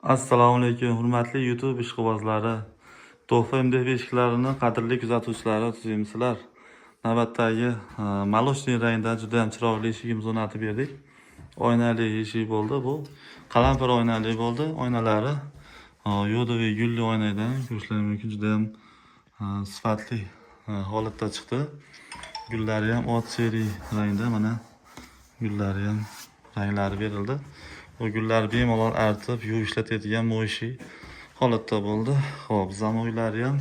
Assalomu alaykum, hurmatli YouTube ishqibozlari. To'fa MDF eshiklarini qadrli kuzatuvchilari tuzimsizlar. Navbatdagi malochniy rangda juda ham chiroyli eshigimizni o'rnatib berdik. Oynali eshik bo'ldi bu. Qalampir oynali bo'ldi. Oynalari yo'diviy gulli oynadan ko'rishlaringiz mumkin, juda ham sifatli holatda chiqdi. Gullari ham ot seri rangda, mana gullari ham ranglari berildi. Bu gullar bemalol artib, yuvib ishlatadigan mo'yshiy holatda bo'ldi. Xo'p, zamoylari ham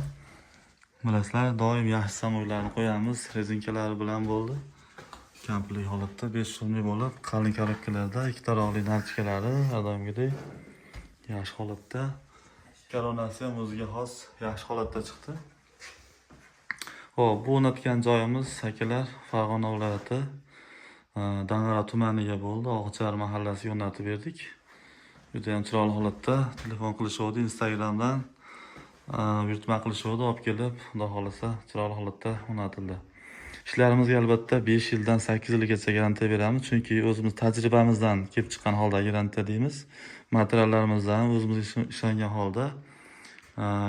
bilasizlar, doim yaxshi zamoylarni qo'yamiz. Rezinkalari bilan bo'ldi. Komplet holatda 5 so'mlik bo'lib, qalin korobkalarda ikki taroqli narchikalari har doimgidek yaxshi holatda. Koronasi ham o'ziga xos yaxshi holatda chiqdi. Xo'p, bu o'rnatgan joyimiz akalar Farg'ona viloyati Dang'ara tumaniga bo'ldi. Og'char mahallasiga o'rnatib berdik. Juda ham chiroyli holatda telefon qilishuvdi, Instagramdan buyurtma qilishuvdi, olib kelib, xudo xolasa chiroyli holatda o'rnatildi. Ishlarimizga albatta 5 yildan 8 yilgacha garantiya beramiz, chunki o'zimiz tajribamizdan kelib chiqqan holda garantiya deymiz. Materiallarimizdan o'zimiz ishlangan holda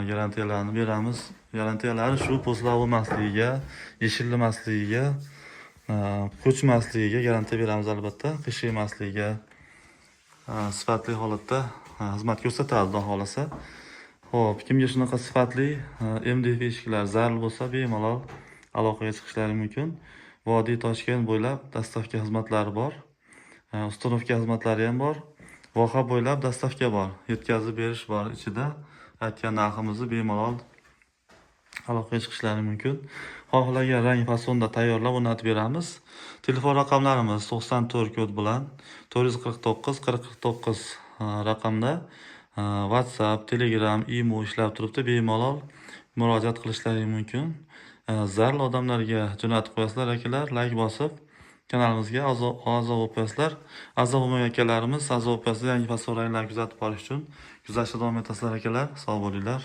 garantiyalarni beramiz. Garantiyalari shu po'stlar bo'lmasligiga, yeshilmasligiga, ko'chmasligiga garantiya beramiz albatta, qiyshaymasligiga, sifatli holatda xizmat ko'rsatadi xudo xolasa. Xo'p, kimga shunaqa sifatli MDF eshiklar zarur bo'lsa, bemalol aloqaga chiqishlari mumkin. Vodiy Toshkent bo'ylab dastavka xizmatlari bor. Ustanovka xizmatlari ham bor. Voha bo'ylab dastavka bor. Yetkazib berish bor ichida. Aytgan narximizni bemalol aloqaga chiqishlari mumkin. Xohlagan rang fasonda tayyorlab o'rnatib beramiz. Telefon raqamlarimiz 94 kod bilan 449 4049 raqamda WhatsApp, Telegram, Imo ishlab turibdi. Bemalol murojaat qilishlari mumkin. Zarur odamlarga jo'natib qo'yasizlar akalar, like bosib kanalimizga a'zo bo'lib qo'yasizlar. A'zo bo'lmagan akalarimiz a'zo bo'lib qo'yasizlar, yangi fason ranglarni kuzatib borish uchun kuzatishda davom etasizlar akalar. Sog' bo'linglar.